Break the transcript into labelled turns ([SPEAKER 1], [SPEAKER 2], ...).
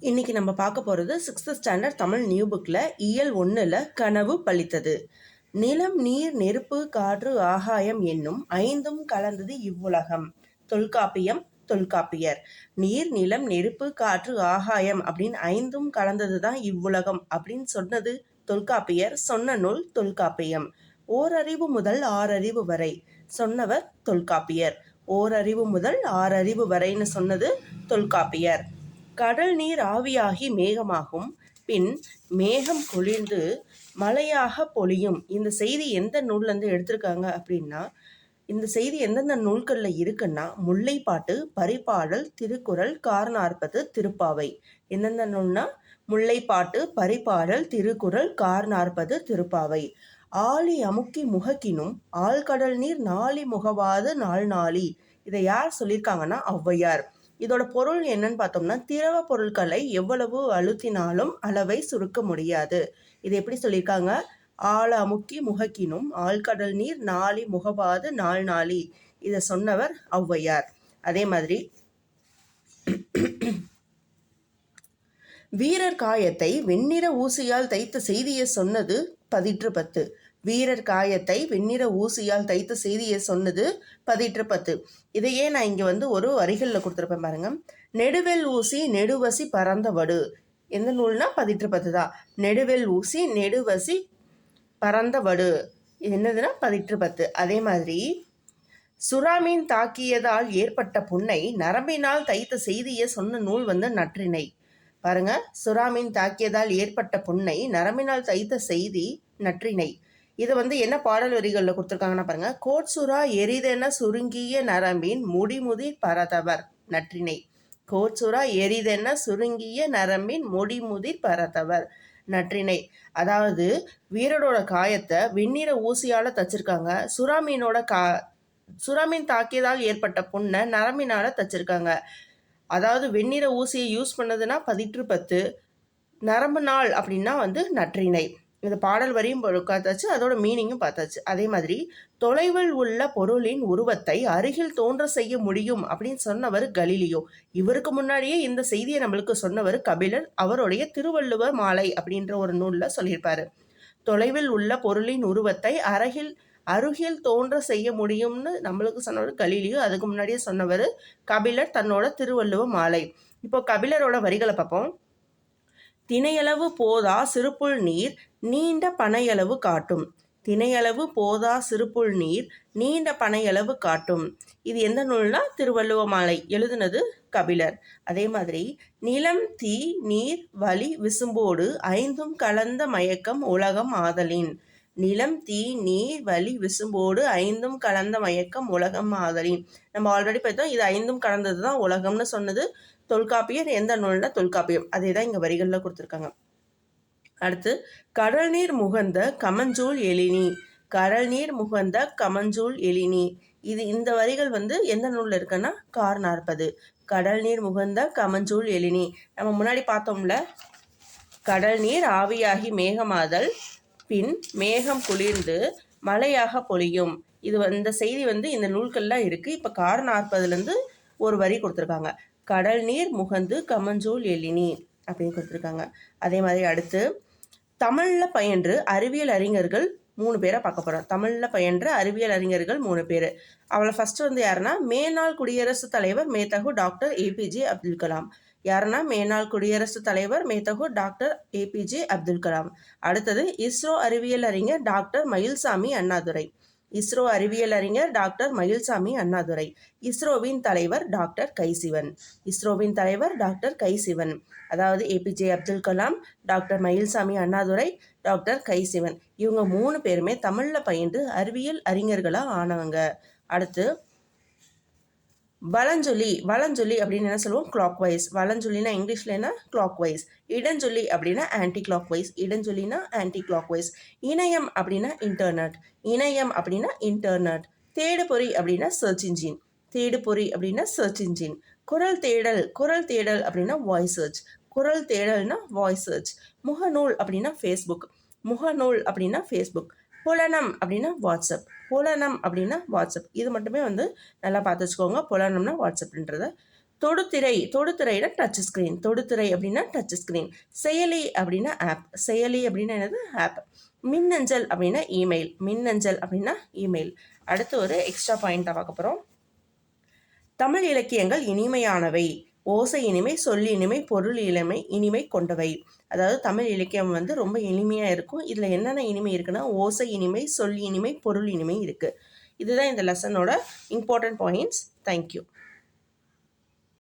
[SPEAKER 1] இன்னைக்கு நம்ம பார்க்க போகிறது 6th ஸ்டாண்டர்ட் தமிழ் நியூ புக்கில் இயல் 1ல் கனவு பலித்தது. நிலம் நீர் நெருப்பு காற்று ஆகாயம் என்னும் ஐந்தும் கலந்தது இவ்வுலகம். தொல்காப்பியம் தொல்காப்பியர். நீர் நிலம் நெருப்பு காற்று ஆகாயம் அப்படின்னு ஐந்தும் கலந்தது தான் இவ்வுலகம் அப்படின்னு சொன்னது தொல்காப்பியர். சொன்ன நூல் தொல்காப்பியம். ஓரறிவு முதல் ஆறறிவு வரை சொன்னவர் தொல்காப்பியர். ஓரறிவு முதல் ஆறறிவு வரைன்னு சொன்னது தொல்காப்பியர். கடல் நீர் ஆவியாகி மேகமாகும், பின் மேகம் குளிர்ந்து மழையாக பொழியும். இந்த செய்தி எந்த நூல்லேருந்து எடுத்திருக்காங்க அப்படின்னா, இந்த செய்தி எந்தெந்த நூல்களில் இருக்குன்னா முல்லைப்பாட்டு, பரிபாடல், திருக்குறள், கார்நாற்பது, திருப்பாவை. எந்தெந்த நூல்னா முல்லைப்பாட்டு, பரிபாடல், திருக்குறள், கார்நாற்பது, திருப்பாவை. ஆழி அமுக்கி முகக்கினும் ஆழ்கடல் நீர் நாளி முகவாது நாள் நாளி. இதை யார் சொல்லியிருக்காங்கன்னா ஔவையார். இதோட பொருள் என்னன்னு பார்த்தோம்னா, திரவ பொருட்களை எவ்வளவு அழுத்தினாலும் அளவை சுருக்க முடியாது. இது எப்படி சொல்லியிருக்காங்க? ஆழ அமுக்கி முகக்கினும் ஆழ்கடல் நீர் நாளி முகவாது நாள் நாளி. இதை சொன்னவர் ஔவையார். அதே மாதிரி வீரர் காயத்தை வெண்ணிற ஊசியால் தைத்த செய்தியை சொன்னது பதிற்று 10. வீரர் காயத்தை வெண்ணிற ஊசியால் தைத்த செய்தியை சொன்னது பதிற்று 10. இதையே நான் இங்கே ஒரு வரிகளில் கொடுத்துருப்பேன் பாருங்க. நெடுவெல் ஊசி நெடுவசி பறந்த வடு. எந்த நூல்னா பதிற்று 10 தான். நெடுவெல் ஊசி நெடுவசி பறந்த வடு என்னதுன்னா பதிற்று 10. அதே மாதிரி சுறாமீன் தாக்கியதால் ஏற்பட்ட புண்ணை நரம்பினால் தைத்த செய்தியை சொன்ன நூல் நற்றிணை. பாருங்க, சுறாமீன் தாக்கியதால் ஏற்பட்ட புண்ணை நரம்பினால் தைத்த செய்தி நற்றிணை. இது என்ன பாடல் வரிகளில் கொடுத்துருக்காங்கன்னா பாருங்க. கோட்சுரா எரிதென சுருங்கிய நரம்பின் முடிமுதிர் பரதவர் நற்றிணை. கோட்சுரா எரிதென சுருங்கிய நரம்பின் முடிமுதிர் பரதவர் நற்றிணை. அதாவது வீரரோட காயத்தை வெண்ணிற ஊசியால தச்சிருக்காங்க. சுறாமீன் தாக்கியதால் ஏற்பட்ட புண்ணை நரம்பினால தச்சிருக்காங்க. அதாவது வெண்ணிற ஊசியை யூஸ் பண்ணதுன்னா பதிற்று 10, நரம்பு நாள் அப்படின்னா நற்றிணை. இந்த பாடல் வரியும் பார்த்தாச்சு, அதோட மீனிங்கும் பார்த்தாச்சு. அதே மாதிரி தொலைவில் உள்ள பொருளின் உருவத்தை அருகில் தோன்ற செய்ய முடியும் அப்படின்னு சொன்னவர் கலீலியோ. இவருக்கு முன்னாடியே இந்த செய்தியை நம்மளுக்கு சொன்னவர் கபிலர். அவருடைய திருவள்ளுவர் மாலை அப்படின்ற ஒரு நூலில் சொல்லியிருப்பாரு. தொலைவில் உள்ள பொருளின் உருவத்தை அருகில் தோன்ற செய்ய முடியும்னு நம்மளுக்கு சொன்னவர் கலீலியோ. அதுக்கு முன்னாடியே சொன்னவர் கபிலர் தன்னோட திருவள்ளுவர் மாலை. இப்போ கபிலரோட வரிகளை பார்ப்போம். திணையளவு போதா சிறுப்புள் நீர் நீண்ட பனையளவு காட்டும். திணையளவு போதா சிறுப்புள் நீர் நீண்ட பனையளவு காட்டும். இது எந்த நூல்னா திருவள்ளுவர் மாலை. எழுதுனது கபிலர். அதே மாதிரி நிலம் தீ நீர் வலி விசும்போடு ஐந்தும் கலந்த மயக்கம் உலகம் ஆதலின். நிலம் தீ நீர் வலி விசும்போடு ஐந்தும் கலந்த மயக்கம் உலகம் ஆதலின். நம்ம ஆல்ரெடி பார்த்தோம், இது ஐந்தும் கலந்தது தான் உலகம்னு சொன்னது தொல்காப்பியர். எந்த நூல்னா தொல்காப்பியம். அதே தான் இங்கே வரிகளில் கொடுத்துருக்காங்க. அடுத்து கடல் நீர் முகந்த கமஞ்சூல் எழினி. கடல் நீர் முகந்த கமஞ்சூல் எழினி. இந்த வரிகள் எந்த நூலில் இருக்குன்னா கார்நாற்பது. கடல் நீர் முகந்த கமஞ்சூல் எழினி. நம்ம முன்னாடி பார்த்தோம்ல, கடல் நீர் ஆவியாகி மேகமாதல், பின் மேகம் குளிர்ந்து மழையாக பொழியும். இது இந்த செய்தி இந்த நூல்கள்லாம் இருக்குது. இப்போ கார்நாற்பதுலேருந்து ஒரு வரி கொடுத்துருக்காங்க. கடல் நீர் முகந்து கமஞ்சூல் எழினி அப்படின்னு கொடுத்துருக்காங்க. அதே மாதிரி அடுத்து தமிழில் பயின்று அறிவியல் அறிஞர்கள் 3 பேரை பார்க்க போகிறோம். தமிழில் பயின்ற அறிவியல் அறிஞர்கள் 3 பேர். அவளை ஃபஸ்ட்டு யாருன்னா மேனாள் குடியரசுத் தலைவர் மேதகு டாக்டர் ஏபிஜே அப்துல் கலாம். யாருன்னா மேனாள் குடியரசுத் தலைவர் மேதகு டாக்டர் ஏபிஜே அப்துல் கலாம். அடுத்தது இஸ்ரோ அறிவியல் அறிஞர் டாக்டர் மயில்சாமி அண்ணாதுரை. இஸ்ரோ அறிவியல் அறிஞர் டாக்டர் மயில்சாமி அண்ணாதுரை. இஸ்ரோவின் தலைவர் டாக்டர் கைசிவன். இஸ்ரோவின் தலைவர் டாக்டர் கைசிவன். அதாவது APJ Abdul Kalam, doctor Mylswamy Annadurai, doctor K Sivan. இவங்க 3 பேருமே தமிழில் பயின்று அறிவியல் அறிஞர்களாக ஆனவங்க. அடுத்து வலஞ்சொல்லி அப்படின்னு என்ன சொல்லுவோம்? Clock wise. வலஞ்சொல்லினா இங்கிலீஷில் என்ன? Clock wise. இடஞ்சொல்லி அப்படின்னா ஆன்டி கிளாக் வைஸ். இடஞ்சொல்லினா ஆன்டி கிளாக் வைஸ். இணையம் அப்படின்னா இன்டர்நெட். இணையம் அப்படின்னா இன்டர்நெட். தேடுபொறி அப்படின்னா சர்ச் இன்ஜின். தேடுபொறி அப்படின்னா சர்ச் இன்ஜின். குரல் தேடல் அப்படின்னா வாய்ஸ் சர்ச். குரல் தேடல்னா வாய்ஸ் சர்ச். முகநூல் அப்படின்னா ஃபேஸ்புக். முகநூல் அப்படின்னா ஃபேஸ்புக். புலனம் அப்படின்னா வாட்ஸ்அப். புலனம் அப்படின்னா வாட்ஸ்அப். இது மட்டுமே நல்லா பார்த்து வச்சுக்கோங்க. புலனம்னா வாட்ஸ்அப்ன்றத. தொடுதிரை, தொடுதிரைனா டச் ஸ்க்ரீன். தொடுதிரை அப்படின்னா டச் ஸ்க்ரீன். செயலி அப்படின்னா ஆப். செயலி அப்படின்னா என்னது? ஆப். மின்னஞ்சல் அப்படின்னா இமெயில். மின்னஞ்சல் அப்படின்னா இமெயில். அடுத்து ஒரு எக்ஸ்ட்ரா பாயிண்ட்டாக பார்க்க போகிறோம். தமிழ் இலக்கியங்கள் இனிமையானவை. ஓசை இனிமை, சொல் இனிமை, பொருள் இனிமை, இனிமை கொண்டவை. அதாவது தமிழ் இலக்கியம் வந்து ரொம்ப இனிமையாக இருக்கும். இதில் என்னென்ன இனிமை இருக்குன்னா, ஓசை இனிமை, சொல் இனிமை, பொருள் இனிமை இருக்குது. இதுதான் இந்த லெசனோட இம்பார்ட்டன்ட் பாயிண்ட்ஸ். தேங்க்யூ.